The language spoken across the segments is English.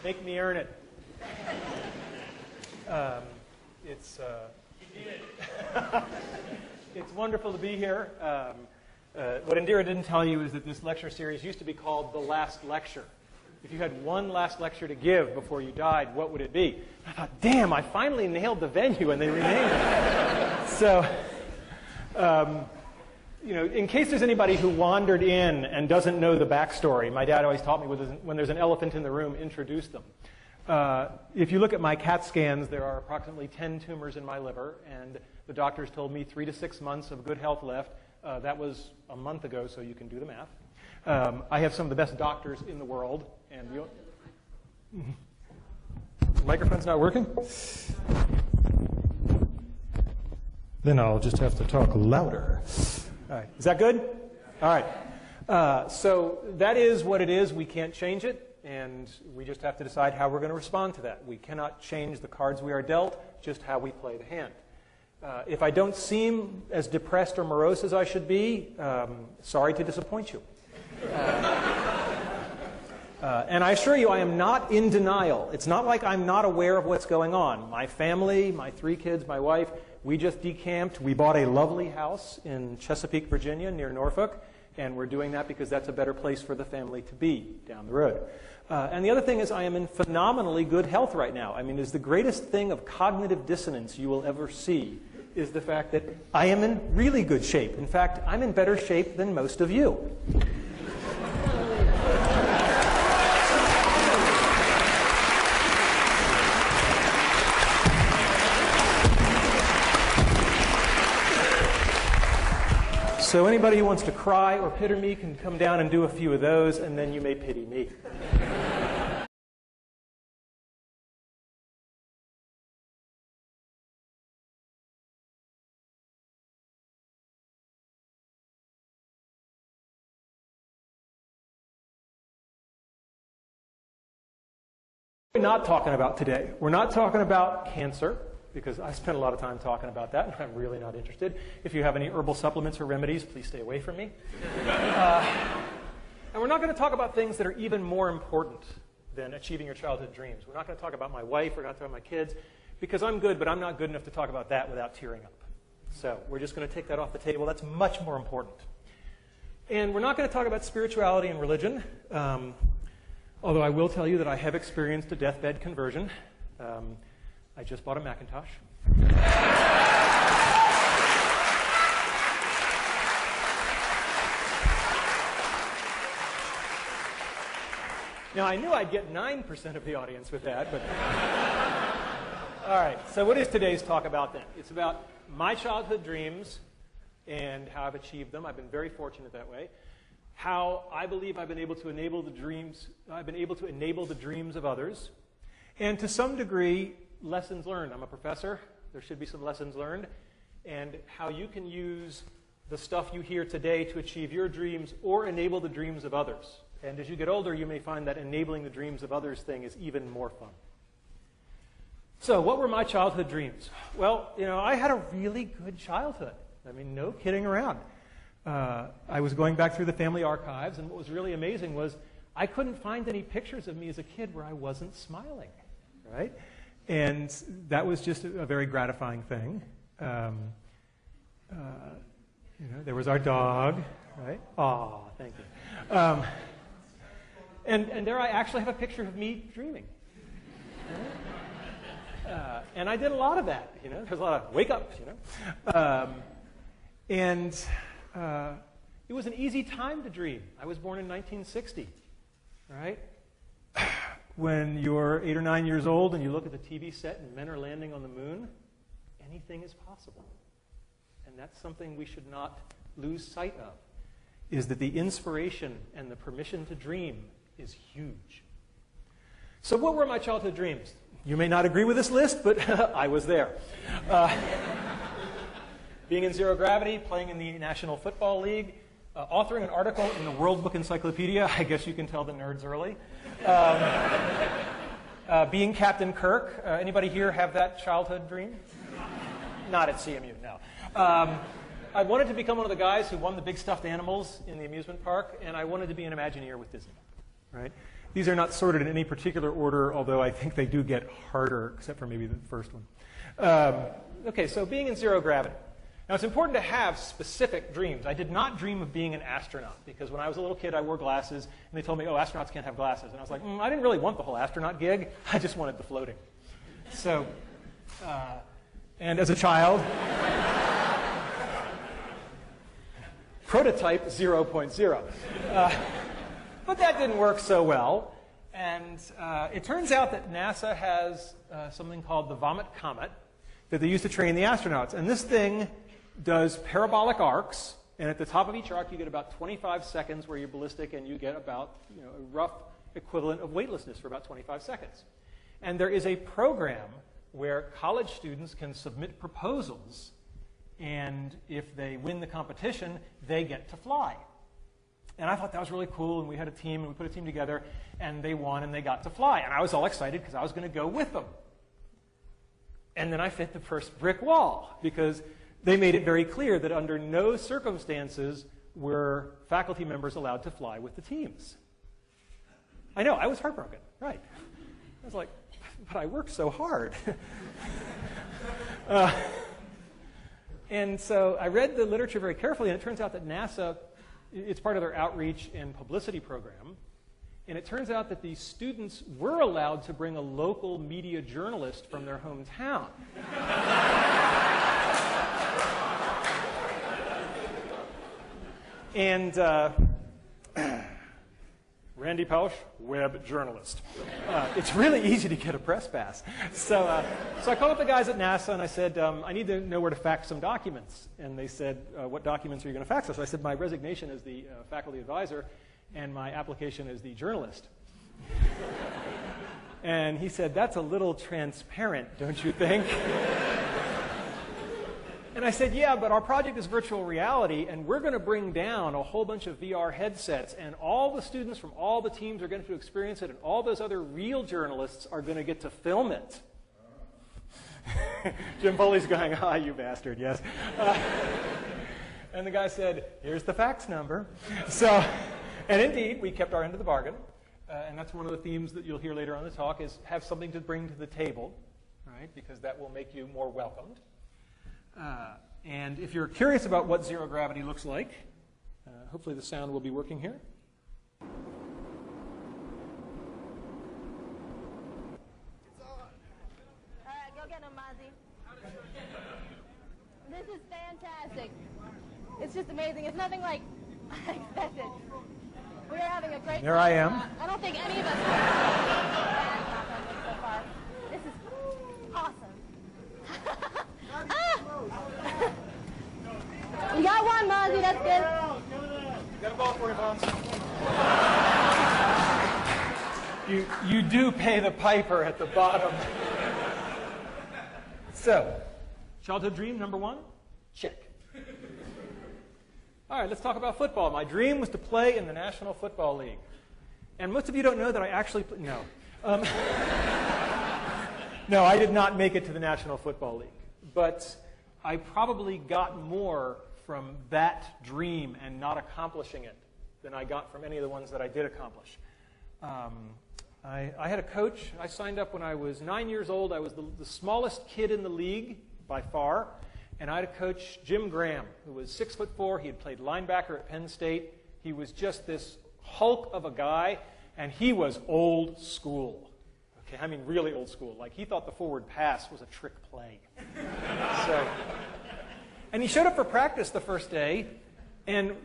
Make me earn it. It's wonderful to be here. What Indira didn't tell you is that this lecture series used to be called The Last Lecture. If you had one last lecture to give before you died, what would it be? I thought, damn, I finally nailed the venue, and they renamed it. So, in case there's anybody who wandered in and doesn't know the backstory, my dad always taught me when there's an elephant in the room, introduce them. If you look at my CAT scans, there are approximately 10 tumors in my liver, and the doctors told me 3 to 6 months of good health left. That was a month ago, so you can do the math. I have some of the best doctors in the world, and the microphone's not working? Then I'll just have to talk louder. All right, is that good? All right. So that is what it is. We can't change it, and we just have to decide how we're going to respond to that. We cannot change the cards we are dealt, just how we play the hand. If I don't seem as depressed or morose as I should be, sorry to disappoint you. And I assure you, I am not in denial. It's not like I'm not aware of what's going on. My family, my 3 kids, my wife, we just decamped. We bought a lovely house in Chesapeake, Virginia, near Norfolk, and we're doing that because that's a better place for the family to be down the road. And the other thing is I am in phenomenally good health right now. I mean, it's the greatest thing of cognitive dissonance you will ever see is the fact that I am in really good shape. In fact, I'm in better shape than most of you. So anybody who wants to cry or pity me can come down and do a few of those, and then you may pity me. We're not talking about today. We're not talking about cancer, because I spent a lot of time talking about that, and I'm really not interested. If you have any herbal supplements or remedies, please stay away from me. And we're not going to talk about things that are even more important than achieving your childhood dreams. We're not going to talk about my wife. We're not talking about my kids, because I'm good, but I'm not good enough to talk about that without tearing up. So we're just going to take that off the table. That's much more important. And we're not going to talk about spirituality and religion, although I will tell you that I have experienced a deathbed conversion. I just bought a Macintosh. Now, I knew I'd get 9% of the audience with that, but... All right, so what is today's talk about then? It's about my childhood dreams and how I've achieved them. I've been very fortunate that way. How I believe I've been able to enable the dreams of others. And to some degree, lessons learned. I'm a professor. There should be some lessons learned. And how you can use the stuff you hear today to achieve your dreams or enable the dreams of others. And as you get older, you may find that enabling the dreams of others thing is even more fun. So what were my childhood dreams? Well, I had a really good childhood. I mean, no kidding around. I was going back through the family archives, and what was really amazing was I couldn't find any pictures of me as a kid where I wasn't smiling, right? And that was just a very gratifying thing. There was our dog, right? Aw, thank you. And there I actually have a picture of me dreaming. Right? And I did a lot of that, There's a lot of wake-ups, it was an easy time to dream. I was born in 1960, right? When you're 8 or 9 years old and you look at the TV set and men are landing on the moon, anything is possible. And that's something we should not lose sight of, is that the inspiration and the permission to dream is huge. So what were my childhood dreams? You may not agree with this list, but I was there. Being in zero gravity, playing in the National Football League, authoring an article in the World Book Encyclopedia. I guess you can tell the nerds early. Being Captain Kirk. Anybody here have that childhood dream? Not at CMU, no. I wanted to become one of the guys who won the big stuffed animals in the amusement park, and I wanted to be an Imagineer with Disney, right? These are not sorted in any particular order, although I think they do get harder, except for maybe the first one. Okay, so being in zero gravity. Now, it's important to have specific dreams. I did not dream of being an astronaut, because when I was a little kid, I wore glasses, and they told me, oh, astronauts can't have glasses. And I was like, I didn't really want the whole astronaut gig. I just wanted the floating. So, and as a child, prototype 0.0. But that didn't work so well. And it turns out that NASA has something called the Vomit Comet that they use to train the astronauts. And this thing does parabolic arcs, and at the top of each arc you get about 25 seconds where you're ballistic, and you get about a rough equivalent of weightlessness for about 25 seconds. And there is a program where college students can submit proposals, and if they win the competition, they get to fly. And I thought that was really cool, and we had a team, and we put a team together, and they won, and they got to fly. And I was all excited because I was going to go with them. And then I hit the first brick wall, because they made it very clear that under no circumstances were faculty members allowed to fly with the teams. I know, I was heartbroken, right. I was like, but I worked so hard. And so I read the literature very carefully, and it turns out that NASA, it's part of their outreach and publicity program, and it turns out that the students were allowed to bring a local media journalist from their hometown. And Randy Pausch, web journalist. It's really easy to get a press pass. So I called up the guys at NASA, and I said, I need to know where to fax some documents. And they said, what documents are you going to fax us? I said, my resignation as the faculty advisor and my application as the journalist. And he said, that's a little transparent, don't you think? And I said, yeah, but our project is virtual reality, and we're going to bring down a whole bunch of VR headsets, and all the students from all the teams are going to experience it, and all those other real journalists are going to get to film it. Jim Foley's going, you bastard, yes. And the guy said, here's the fax number. So, and indeed, we kept our end of the bargain, and that's one of the themes that you'll hear later on in the talk, is have something to bring to the table, right, because that will make you more welcomed. And if you're curious about what zero gravity looks like, hopefully the sound will be working here. It's on. All right, go get him, Mozzie. This is fantastic. It's just amazing. It's nothing like I expected. We are having a great time. There I am. I don't think any of us have so far. This is awesome. You got one, Mozzie. That's good. Got a ball for you, Mons. You do pay the piper at the bottom. So, childhood dream number one? Check. All right, let's talk about football. My dream was to play in the National Football League. And most of you don't know that I actually no. No, I did not make it to the National Football League. But I probably got more from that dream and not accomplishing it than I got from any of the ones that I did accomplish. I had a coach. I signed up when I was 9 years old. I was the smallest kid in the league by far. And I had a coach, Jim Graham, who was 6'4". He had played linebacker at Penn State. He was just this hulk of a guy, and he was old school. Okay, I mean really old school. Like he thought the forward pass was a trick play. And he showed up for practice the first day, and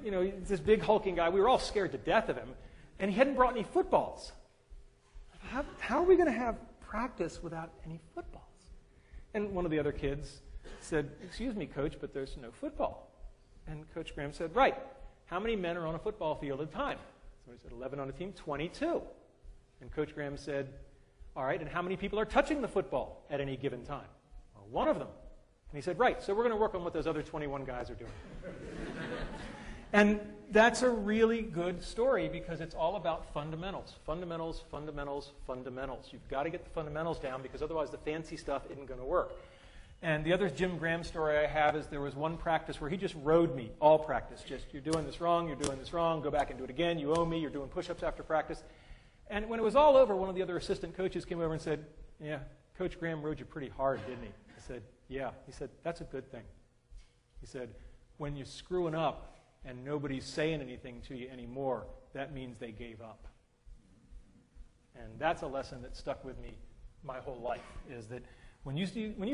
this big hulking guy. We were all scared to death of him, and he hadn't brought any footballs. How are we going to have practice without any footballs? And one of the other kids said, excuse me, Coach, but there's no football. And Coach Graham said, right, how many men are on a football field at a time? So he said, 11 on a team, 22. And Coach Graham said, all right, and how many people are touching the football at any given time? Well, one of them. And he said, right, so we're going to work on what those other 21 guys are doing. And that's a really good story because it's all about fundamentals. Fundamentals, fundamentals, fundamentals. You've got to get the fundamentals down because otherwise the fancy stuff isn't going to work. And the other Jim Graham story I have is there was one practice where he just rode me, all practice. Just, you're doing this wrong, go back and do it again, you owe me, you're doing push-ups after practice. And when it was all over, one of the other assistant coaches came over and said, yeah, Coach Graham rode you pretty hard, didn't he? I said, yeah. He said, that's a good thing. He said, when you're screwing up and nobody's saying anything to you anymore, that means they gave up. And that's a lesson that stuck with me my whole life, is that when you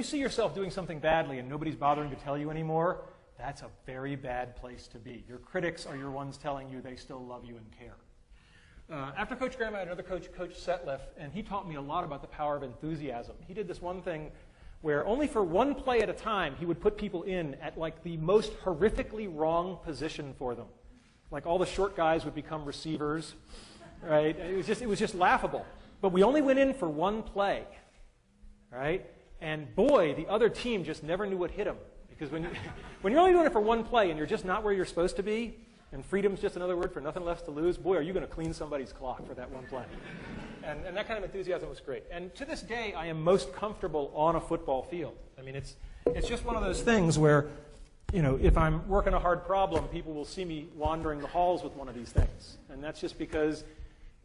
see yourself doing something badly and nobody's bothering to tell you anymore, that's a very bad place to be. Your critics are your ones telling you they still love you and care. After Coach Graham, I had another coach, Coach Setliff, and he taught me a lot about the power of enthusiasm. He did this one thing where only for one play at a time, he would put people in at like the most horrifically wrong position for them. Like all the short guys would become receivers, right? It was just laughable. But we only went in for one play, right? And boy, the other team just never knew what hit them. Because when you're only doing it for one play and you're just not where you're supposed to be, and freedom's just another word for nothing left to lose, boy, are you going to clean somebody's clock for that one play. And that kind of enthusiasm was great. And to this day, I am most comfortable on a football field. I mean, it's just one of those things where, you know, if I'm working a hard problem, people will see me wandering the halls with one of these things. And that's just because,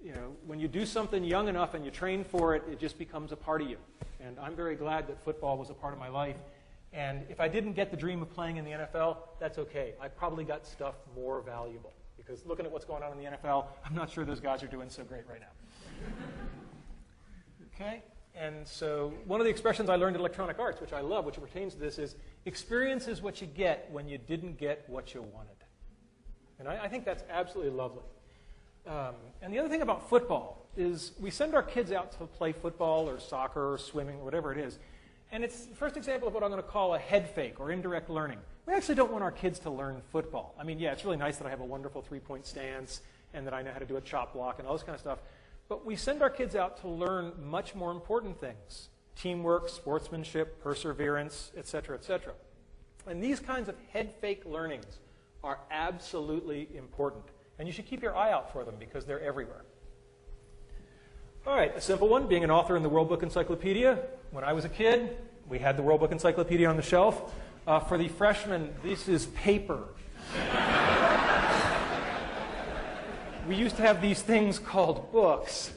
you know, when you do something young enough and you train for it, it just becomes a part of you. And I'm very glad that football was a part of my life. And if I didn't get the dream of playing in the NFL, that's okay. I probably got stuff more valuable. Because looking at what's going on in the NFL, I'm not sure those guys are doing so great right now. Okay? And so one of the expressions I learned in electronic arts, which I love, which pertains to this, is experience is what you get when you didn't get what you wanted. And I think that's absolutely lovely. And the other thing about football is we send our kids out to play football or soccer or swimming or whatever it is. And it's the first example of what I'm going to call a head fake or indirect learning. We actually don't want our kids to learn football. I mean, yeah, it's really nice that I have a wonderful three-point stance and that I know how to do a chop block and all this kind of stuff. But we send our kids out to learn much more important things: teamwork, sportsmanship, perseverance, et cetera, et cetera. And these kinds of head fake learnings are absolutely important. And you should keep your eye out for them because they're everywhere. All right, a simple one, being an author in the World Book Encyclopedia. When I was a kid, we had the World Book Encyclopedia on the shelf. For the freshmen, this is paper. We used to have these things called books.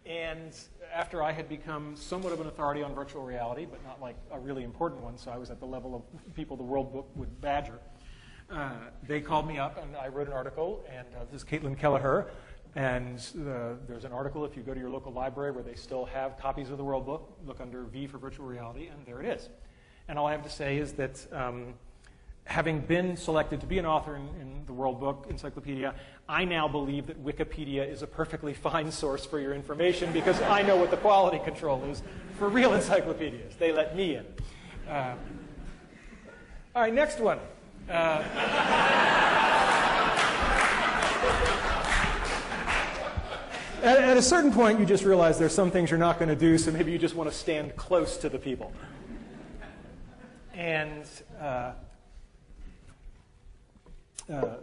And after I had become somewhat of an authority on virtual reality, but not like a really important one, so I was at the level of people the World Book would badger, they called me up and I wrote an article, and this is Caitlin Kelleher. And there's an article, if you go to your local library, where they still have copies of the World Book. Look under V for virtual reality, and there it is. And all I have to say is that having been selected to be an author in the World Book Encyclopedia, I now believe that Wikipedia is a perfectly fine source for your information because I know what the quality control is for real encyclopedias. They let me in. All right, next one. At a certain point, you just realize there's some things you're not going to do, so maybe you just want to stand close to the people. And, I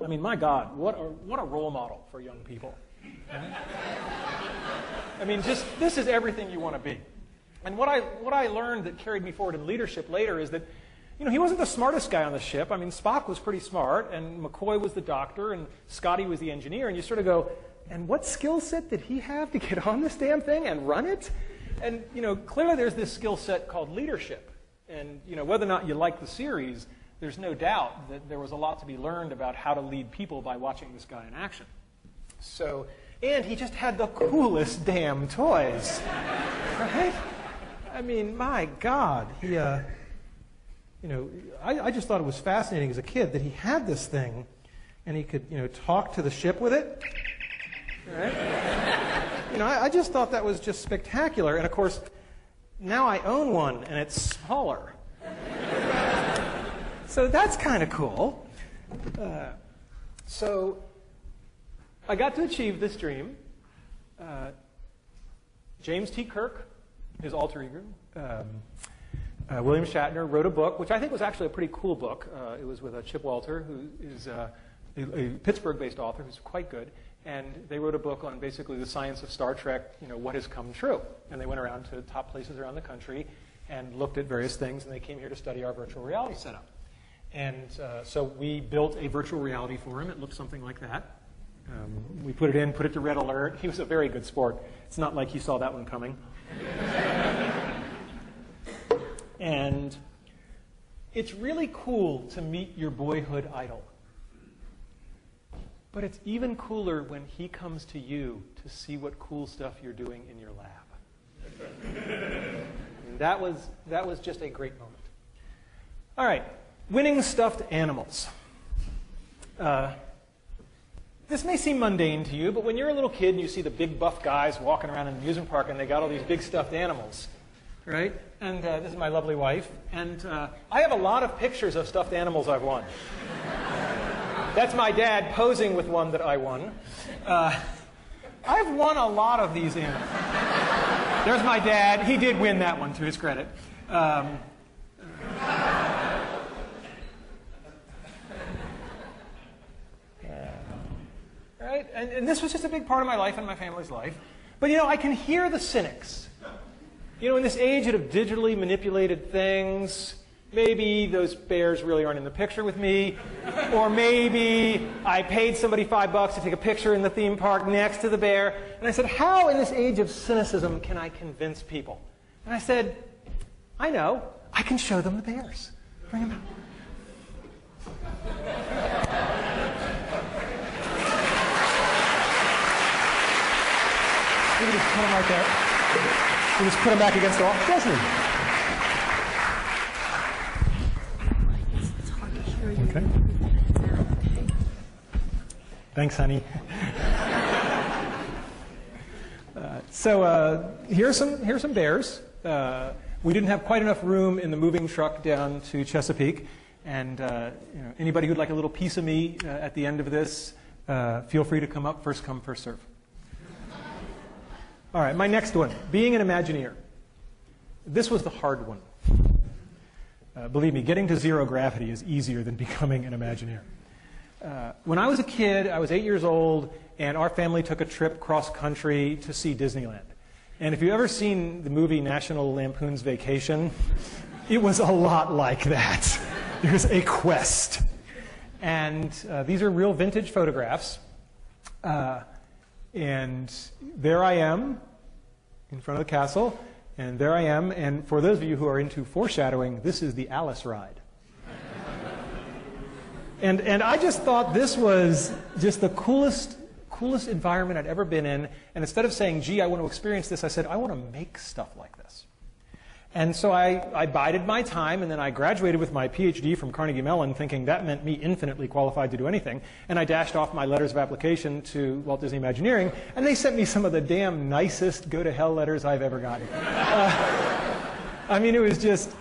mean, my God, what a role model for young people. Right? I mean, just this is everything you want to be. And what I learned that carried me forward in leadership later is that, you know, he wasn't the smartest guy on the ship. I mean, Spock was pretty smart, and McCoy was the doctor, and Scotty was the engineer, and you sort of go, and what skill set did he have to get on this damn thing and run it? And, you know, clearly there's this skill set called leadership. And, you know, whether or not you like the series, there's no doubt that there was a lot to be learned about how to lead people by watching this guy in action. So, and he just had the coolest damn toys, right? I mean, my God, he, you know, I just thought it was fascinating as a kid that he had this thing and he could, you know, talk to the ship with it. Right? You know, I just thought that was just spectacular. And of course, now I own one, and it's smaller. So that's kind of cool. So I got to achieve this dream. James T. Kirk, his alter ego, William Shatner, wrote a book, which I think was actually a pretty cool book. It was with Chip Walter, who is a Pittsburgh-based author who's quite good. And they wrote a book on basically the science of Star Trek, you know, what has come true. And they went around to top places around the country and looked at various things, and they came here to study our virtual reality setup. And so we built a virtual reality for him. It looked something like that. We put it in, put it to red alert. He was a very good sport. It's not like he saw that one coming. And it's really cool to meet your boyhood idol. But it's even cooler when he comes to you to see what cool stuff you're doing in your lab. And that was just a great moment. All right, winning stuffed animals. This may seem mundane to you, but when you're a little kid and you see the big buff guys walking around in an amusement park and they got all these big stuffed animals, right? And this is my lovely wife. And I have a lot of pictures of stuffed animals I've won. That's my dad posing with one that I won. I've won a lot of these animals. There's my dad. He did win that one, to his credit. Right? And this was just a big part of my life and my family's life. But, I can hear the cynics. In this age of digitally manipulated things, maybe those bears really aren't in the picture with me, or maybe I paid somebody $5 to take a picture in the theme park next to the bear. And I said, how in this age of cynicism can I convince people? And I said, I know. I can show them the bears. Bring them out. We can just put them right there. We just put them back against the wall. Jasmine. Okay. Thanks, honey. So here's some bears. We didn't have quite enough room in the moving truck down to Chesapeake, and anybody who'd like a little piece of me at the end of this, feel free to come up. First come, first serve. All right, my next one, being an Imagineer. This was the hard one. Believe me, getting to zero gravity is easier than becoming an Imagineer. When I was a kid, I was 8 years old, and our family took a trip cross-country to see Disneyland. And if you've ever seen the movie National Lampoon's Vacation, it was a lot like that. It was a quest. And these are real vintage photographs. And there I am in front of the castle, and there I am. And for those of you who are into foreshadowing, this is the Alice ride. And I just thought this was just the coolest environment I'd ever been in. And instead of saying, gee, I want to experience this, I said, I want to make stuff like this. And so I bided my time, and then I graduated with my PhD from Carnegie Mellon, thinking that meant me infinitely qualified to do anything. And I dashed off my letters of application to Walt Disney Imagineering, and they sent me some of the damn nicest go-to-hell letters I've ever gotten. I mean, it was just,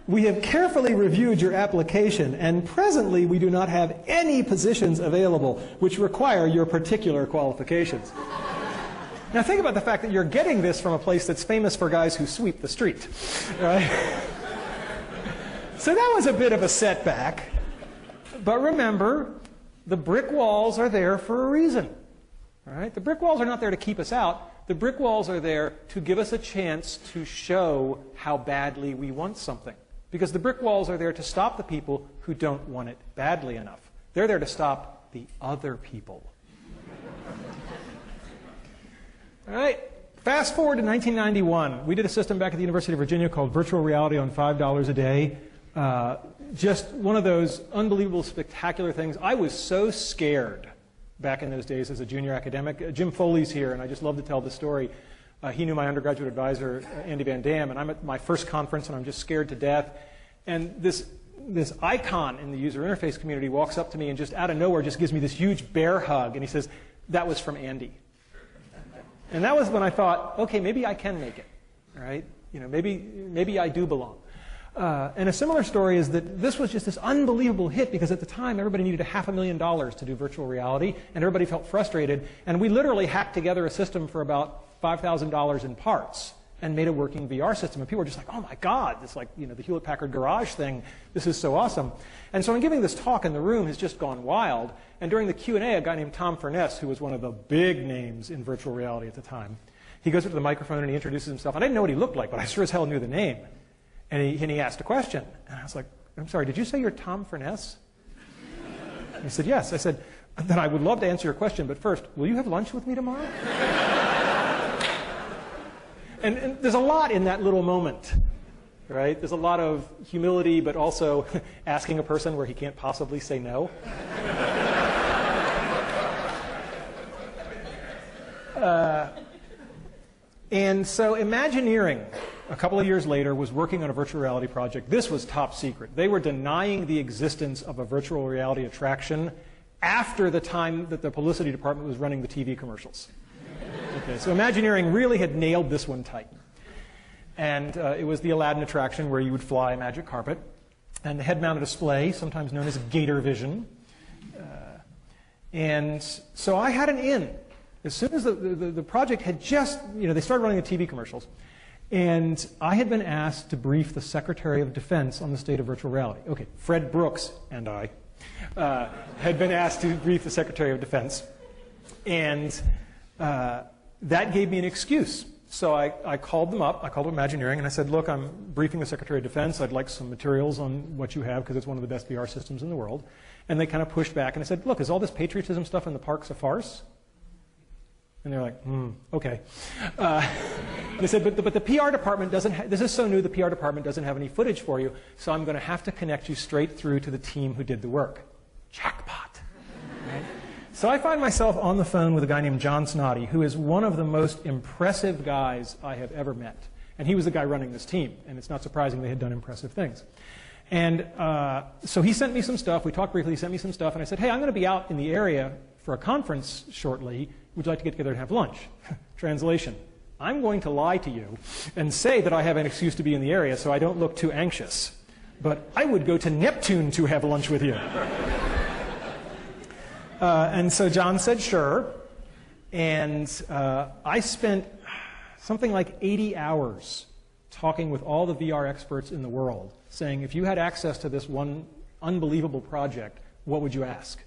we have carefully reviewed your application, and presently we do not have any positions available which require your particular qualifications. Now think about the fact that you're getting this from a place that's famous for guys who sweep the street, right? So that was a bit of a setback. But remember, the brick walls are there for a reason, right? The brick walls are not there to keep us out. The brick walls are there to give us a chance to show how badly we want something. Because the brick walls are there to stop the people who don't want it badly enough. They're there to stop the other people. All right, fast forward to 1991. We did a system back at the University of Virginia called Virtual Reality on $5 a day. Just one of those unbelievable, spectacular things. I was so scared back in those days as a junior academic. Jim Foley's here, and I just love to tell the story. He knew my undergraduate advisor, Andy Van Dam, and I'm at my first conference, and I'm just scared to death. And this icon in the user interface community walks up to me and just out of nowhere just gives me this huge bear hug, and he says, that was from Andy. And that was when I thought, okay, maybe I can make it, right? Maybe I do belong. And a similar story is that this was just this unbelievable hit because at the time everybody needed $500,000 to do virtual reality, and everybody felt frustrated. And we literally hacked together a system for about $5,000 in parts and made a working VR system. And people were just like, oh my God, this like, the Hewlett-Packard Garage thing, this is so awesome. And so in giving this talk in the room has just gone wild. And during the Q&A, a guy named Tom Furness, who was one of the big names in virtual reality at the time, he goes up to the microphone and he introduces himself. I didn't know what he looked like, but I sure as hell knew the name. And he asked a question. And I was like, I'm sorry, did you say you're Tom Furness? He said, yes. I said, then I would love to answer your question, but first, will you have lunch with me tomorrow? and there's a lot in that little moment, right? There's a lot of humility, but also asking a person where he can't possibly say no. And so Imagineering, a couple of years later, was working on a virtual reality project. This was top secret. They were denying the existence of a virtual reality attraction after the time that the publicity department was running the TV commercials. Okay, so Imagineering really had nailed this one tight. And it was the Aladdin attraction where you would fly a magic carpet. And the head-mounted display, sometimes known as Gator Vision. And so I had an in. As soon as the project had just, they started running the TV commercials. And I had been asked to brief the Secretary of Defense on the state of virtual reality. Okay, Fred Brooks and I had been asked to brief the Secretary of Defense. And that gave me an excuse. So I called them up. I called Imagineering, and I said, look, I'm briefing the Secretary of Defense. I'd like some materials on what you have, because it's one of the best VR systems in the world. And they kind of pushed back, and I said, look, is all this patriotism stuff in the parks a farce? And they're like, okay. They said, but the PR department doesn't, this is so new, the PR department doesn't have any footage for you, so I'm going to have to connect you straight through to the team who did the work. Jackpot. Right? So I find myself on the phone with a guy named John Snoddy, who is one of the most impressive guys I have ever met. And he was the guy running this team, and it's not surprising they had done impressive things. And so he sent me some stuff. We talked briefly. He sent me some stuff, and I said, hey, I'm going to be out in the area for a conference shortly. Would you like to get together and have lunch? Translation. I'm going to lie to you and say that I have an excuse to be in the area so I don't look too anxious. But I would go to Neptune to have lunch with you. And so John said, sure. And I spent something like 80 hours talking with all the VR experts in the world, saying, if you had access to this one unbelievable project, what would you ask?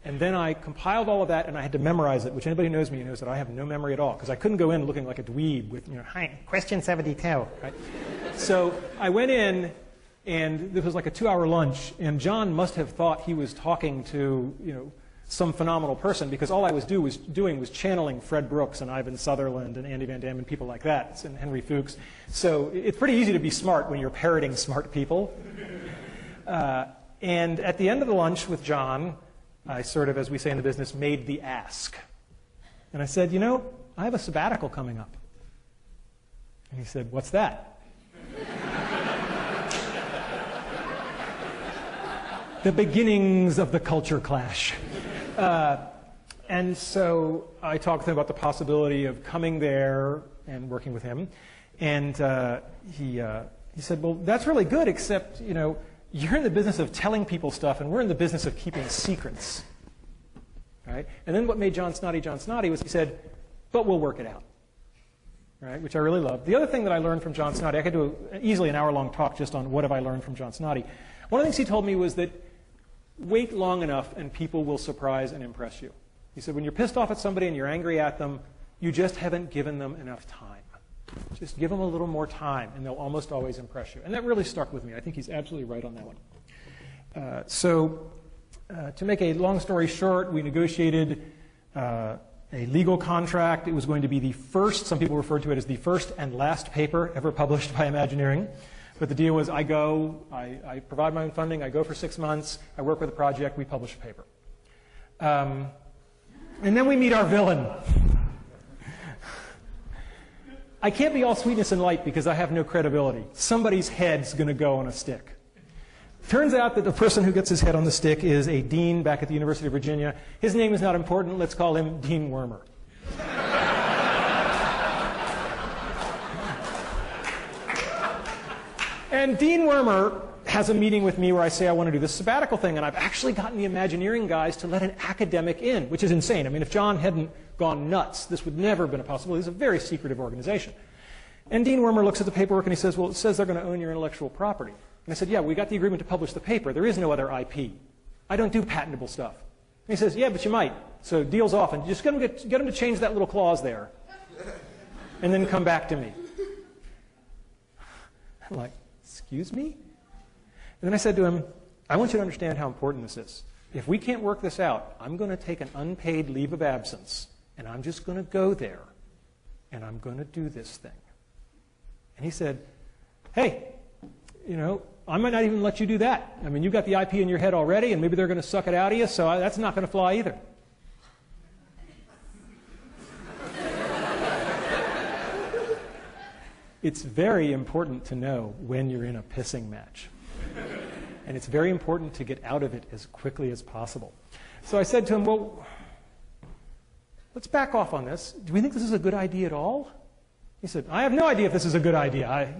And then I compiled all of that, and I had to memorize it, which anybody who knows me knows that I have no memory at all, because I couldn't go in looking like a dweeb with, hi, question 72, right? So I went in, and this was like a 2-hour lunch, and John must have thought he was talking to, some phenomenal person, because all I was doing was channeling Fred Brooks and Ivan Sutherland and Andy Van Damme and people like that, and Henry Fuchs. So it's pretty easy to be smart when you're parroting smart people. And at the end of the lunch with John, I sort of, as we say in the business, made the ask. And I said, I have a sabbatical coming up. And he said, what's that? The beginnings of the culture clash. And so I talked to him about the possibility of coming there and working with him. And he said, well, that's really good, except, you're in the business of telling people stuff, and we're in the business of keeping secrets. Right? And then what made John Snoddy was he said, but we'll work it out. Right? Which I really loved. The other thing that I learned from John Snoddy, I could do easily an hour-long talk just on what have I learned from John Snoddy. One of the things he told me was that wait long enough and people will surprise and impress you. He said, when you're pissed off at somebody and you're angry at them, you just haven't given them enough time. Just give them a little more time, and they'll almost always impress you. And that really stuck with me. I think he's absolutely right on that one. To make a long story short, we negotiated a legal contract. It was going to be the first, some people refer to it as the first and last paper ever published by Imagineering. But the deal was I go, I provide my own funding, I go for 6 months, I work with a project, we publish a paper. And then we meet our villain. I can't be all sweetness and light because I have no credibility. Somebody's head's going to go on a stick. Turns out that the person who gets his head on the stick is a dean back at the University of Virginia. His name is not important. Let's call him Dean Wormer. And Dean Wormer has a meeting with me where I say I want to do this sabbatical thing, and I've actually gotten the Imagineering guys to let an academic in, which is insane. I mean, if John hadn't gone nuts, this would never have been a possibility. It's a very secretive organization. And Dean Wormer looks at the paperwork and he says, well, it says they're going to own your intellectual property. And I said, yeah, we got the agreement to publish the paper. There is no other IP. I don't do patentable stuff. And he says, yeah, but you might. So deal's off. And just get them to change that little clause there. And then come back to me. I'm like, excuse me? And then I said to him, I want you to understand how important this is. if we can't work this out, I'm going to take an unpaid leave of absence, and I'm just going to go there, and I'm going to do this thing. And he said, hey, I might not even let you do that. I mean, you've got the IP in your head already, and maybe they're going to suck it out of you, so that's not going to fly either. It's very important to know when you're in a pissing match. And it's very important to get out of it as quickly as possible. So I said to him, well, let's back off on this. Do we think this is a good idea at all? He said, I have no idea if this is a good idea. I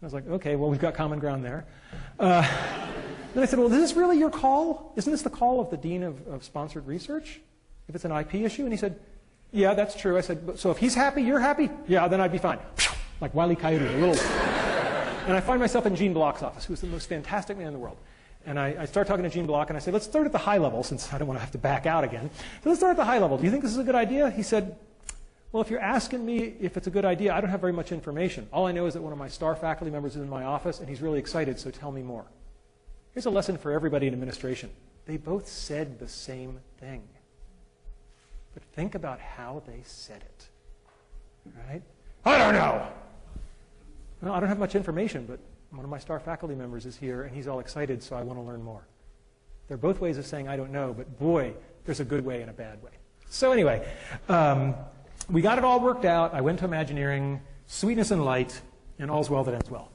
was like, okay, well, we've got common ground there. Then I said, well, is this really your call? Isn't this the call of the Dean of Sponsored Research, if it's an IP issue? And he said, yeah, that's true. I said, so if he's happy, you're happy? Yeah, then I'd be fine. Like Wile E. Coyote, a little. And I find myself in Gene Block's office, who's the most fantastic man in the world. And I start talking to Gene Block, and I say, let's start at the high level, since I don't want to have to back out again. So let's start at the high level. Do you think this is a good idea? He said, well, if you're asking me if it's a good idea, I don't have very much information. All I know is that one of my star faculty members is in my office, and he's really excited, so tell me more. Here's a lesson for everybody in administration. They both said the same thing. But think about how they said it. Right? I don't know. Well, I don't have much information, but one of my star faculty members is here, and he's all excited, so I want to learn more. They're both ways of saying I don't know, but boy, there's a good way and a bad way. So anyway, we got it all worked out. I went to Imagineering, sweetness and light, and all's well that ends well.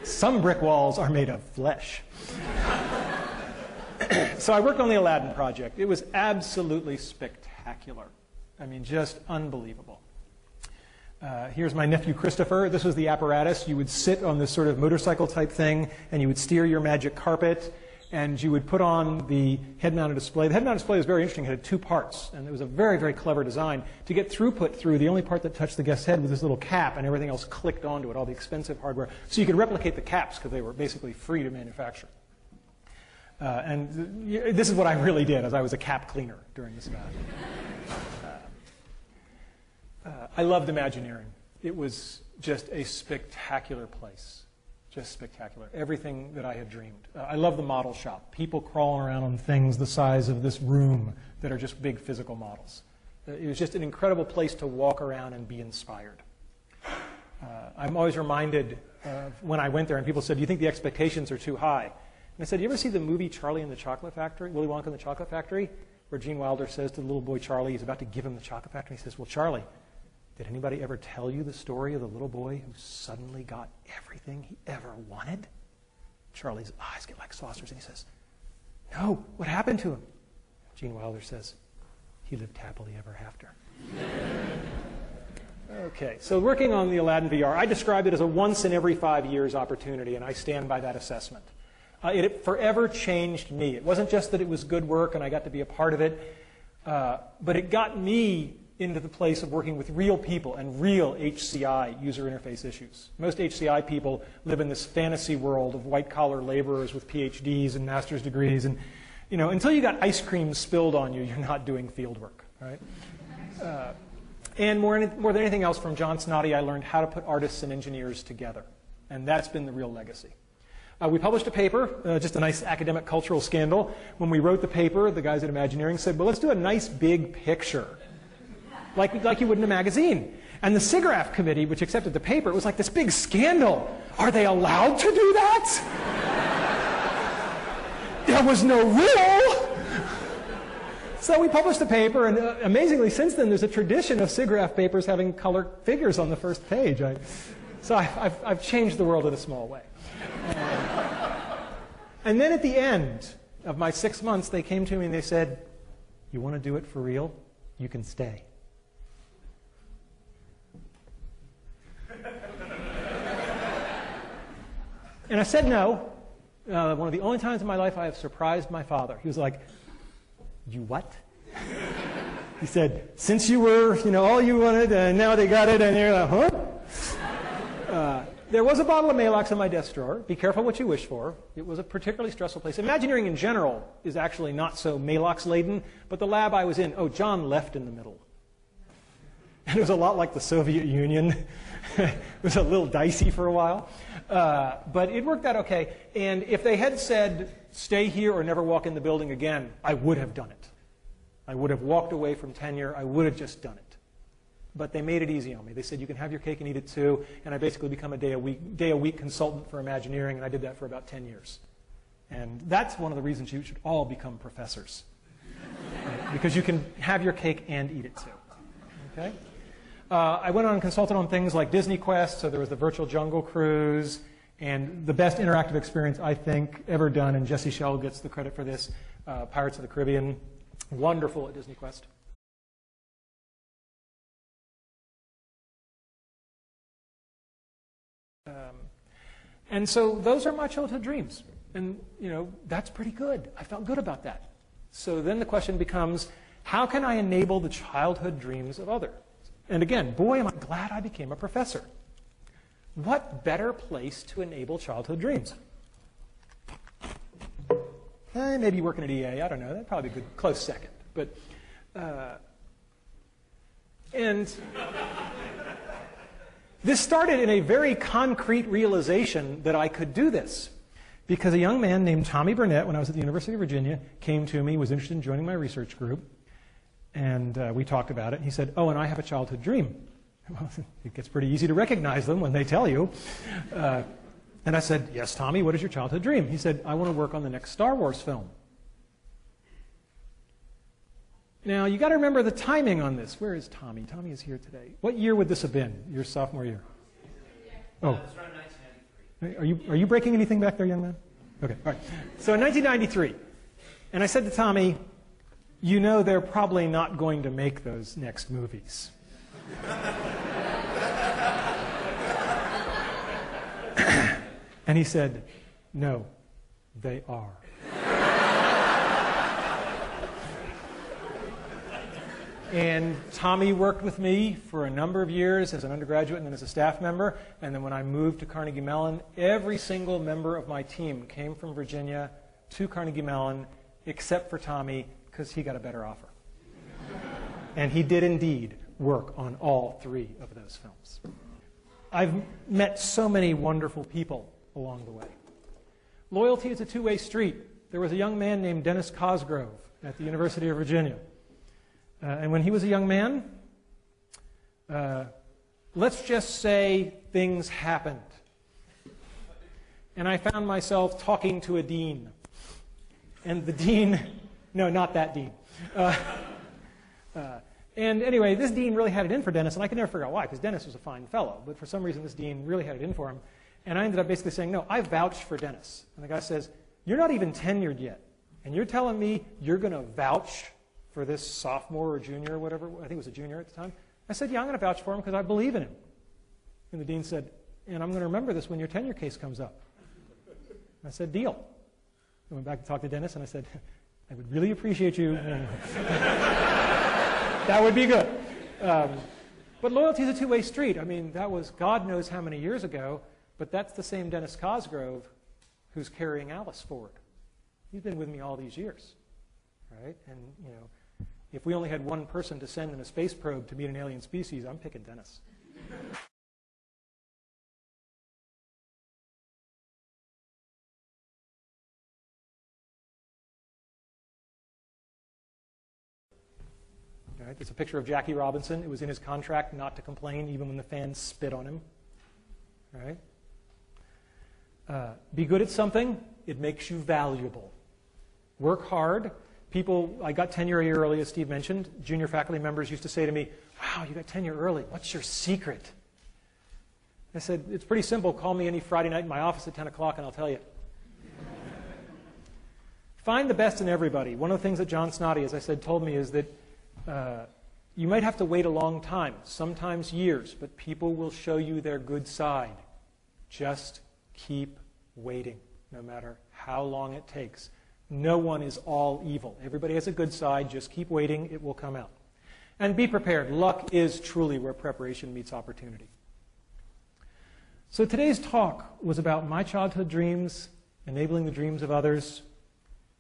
Some brick walls are made of flesh. So I worked on the Aladdin project. It was absolutely spectacular. I mean, just unbelievable. Here's my nephew Christopher. This was the apparatus. You would sit on this sort of motorcycle type thing, and you would steer your magic carpet, and you would put on the head-mounted display. The head-mounted display was very interesting. It had two parts, and it was a very, very clever design. To get throughput through, the only part that touched the guest's head was this little cap, and everything else clicked onto it, all the expensive hardware. So you could replicate the caps because they were basically free to manufacture. And this is what I really did, as I was a cap cleaner during this event. I loved Imagineering. It was just a spectacular place. Just spectacular. Everything that I had dreamed. I love the model shop. People crawling around on things the size of this room that are just big physical models. It was just an incredible place to walk around and be inspired. I'm always reminded of when I went there and people said, do you think the expectations are too high? And I said, you ever see the movie Charlie and the Chocolate Factory, Willy Wonka and the Chocolate Factory, where Gene Wilder says to the little boy Charlie, he's about to give him the chocolate factory, he says, well, Charlie, did anybody ever tell you the story of the little boy who suddenly got everything he ever wanted? Charlie's eyes get like saucers, and he says, no, what happened to him? Gene Wilder says, he lived happily ever after. Okay, so working on the Aladdin VR, I described it as a once in every 5 years opportunity, and I stand by that assessment. It forever changed me. It wasn't just that it was good work and I got to be a part of it, but it got me into the place of working with real people and real HCI, user interface issues. Most HCI people live in this fantasy world of white-collar laborers with PhDs and master's degrees, and until you got ice cream spilled on you, you're not doing field work, right? And more than anything else from John Snoddy, I learned how to put artists and engineers together, and that's been the real legacy. We published a paper, just a nice academic cultural scandal. When we wrote the paper, the guys at Imagineering said, well, let's do a nice big picture, like you would in a magazine. And the SIGGRAPH committee, which accepted the paper, it was like this big scandal. Are they allowed to do that? There was no rule. So we published the paper, and amazingly, since then, there's a tradition of SIGGRAPH papers having color figures on the first page. So I've changed the world in a small way. And then at the end of my 6 months, they came to me and they said, you want to do it for real? You can stay. And I said no. One of the only times in my life I have surprised my father. He was like, you what? He said, since you were, all you wanted, and now they got it, and you're like, huh? There was a bottle of Maalox in my desk drawer. Be careful what you wish for. It was a particularly stressful place. Imagineering in general is actually not so Maalox-laden, but the lab I was in, John left in the middle. And it was a lot like the Soviet Union. It was a little dicey for a while. But it worked out okay. And if they had said, stay here or never walk in the building again, I would have done it. I would have walked away from tenure. I would have just done it. But they made it easy on me. They said, you can have your cake and eat it too. And I basically become a day a week consultant for Imagineering, and I did that for about 10 years. And that's one of the reasons you should all become professors. Right? Because you can have your cake and eat it too. Okay? I went on and consulted on things like Disney Quest, so there was the Virtual Jungle Cruise, and the best interactive experience I think ever done, and Jesse Schell gets the credit for this, Pirates of the Caribbean. Wonderful at Disney Quest. And so those are my childhood dreams. And, you know, that's pretty good. I felt good about that. So then the question becomes, how can I enable the childhood dreams of others? And again, boy, am I glad I became a professor. What better place to enable childhood dreams? Maybe working at EA, I don't know. That'd probably be a good close second. But, and this started in a very concrete realization that I could do this. Because a young man named Tommy Burnett, when I was at the University of Virginia, came to me, was interested in joining my research group. And we talked about it. He said, oh, and I have a childhood dream. Well, it gets pretty easy to recognize them when they tell you. And I said, yes, Tommy, what is your childhood dream? He said, I want to work on the next Star Wars film. Now, you got to remember the timing on this. Where is Tommy? Tommy is here today. What year would this have been, your sophomore year? Oh. It was around 1993. Are you breaking anything back there, young man? Okay, all right. So in 1993, and I said to Tommy, you know they're probably not going to make those next movies. And he said, no, they are. And Tommy worked with me for a number of years as an undergraduate and then as a staff member. And then when I moved to Carnegie Mellon, every single member of my team came from Virginia to Carnegie Mellon, except for Tommy, because he got a better offer. And he did indeed work on all 3 of those films. I've met so many wonderful people along the way. Loyalty is a two-way street. There was a young man named Dennis Cosgrove at the University of Virginia. And when he was a young man, let's just say things happened. And I found myself talking to a dean. And the dean, no, not that dean. And anyway, this dean really had it in for Dennis, and I could never figure out why, because Dennis was a fine fellow. But for some reason, this dean really had it in for him. And I ended up basically saying, no, I vouched for Dennis. And the guy says, you're not even tenured yet. And you're telling me you're going to vouch for this sophomore or junior or whatever? I think it was a junior at the time. I said, yeah, I'm going to vouch for him because I believe in him. And the dean said, and I'm going to remember this when your tenure case comes up. I said, deal. I went back to talk to Dennis, and I said, I would really appreciate you. That would be good. But loyalty is a two-way street. I mean, that was God knows how many years ago, but that's the same Dennis Cosgrove who's carrying Alice forward. He's been with me all these years, right? And, you know, if we only had one person to send in a space probe to meet an alien species, I'm picking Dennis. All right, there's a picture of Jackie Robinson. It was in his contract not to complain even when the fans spit on him. All right? Be good at something. It makes you valuable. Work hard. People, I got tenure a year early, as Steve mentioned. Junior faculty members used to say to me, wow, you got tenure early. What's your secret? I said, it's pretty simple. Call me any Friday night in my office at 10 o'clock and I'll tell you. Find the best in everybody. One of the things that John Snoddy, as I said, told me is that you might have to wait a long time, sometimes years, but people will show you their good side. Just keep waiting, no matter how long it takes. No one is all evil. Everybody has a good side. Just keep waiting. It will come out. And be prepared. Luck is truly where preparation meets opportunity. So today's talk was about my childhood dreams, enabling the dreams of others,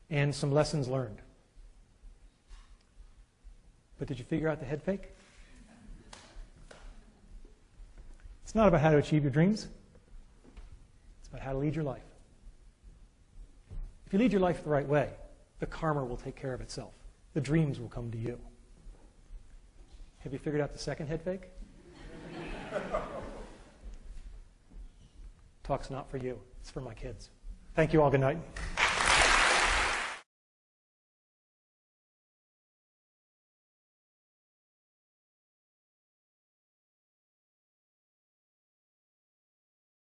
and some lessons learned. But did you figure out the head fake? It's not about how to achieve your dreams. It's about how to lead your life. If you lead your life the right way, the karma will take care of itself. The dreams will come to you. Have you figured out the second head fake? Talk's not for you. It's for my kids. Thank you all. Good night.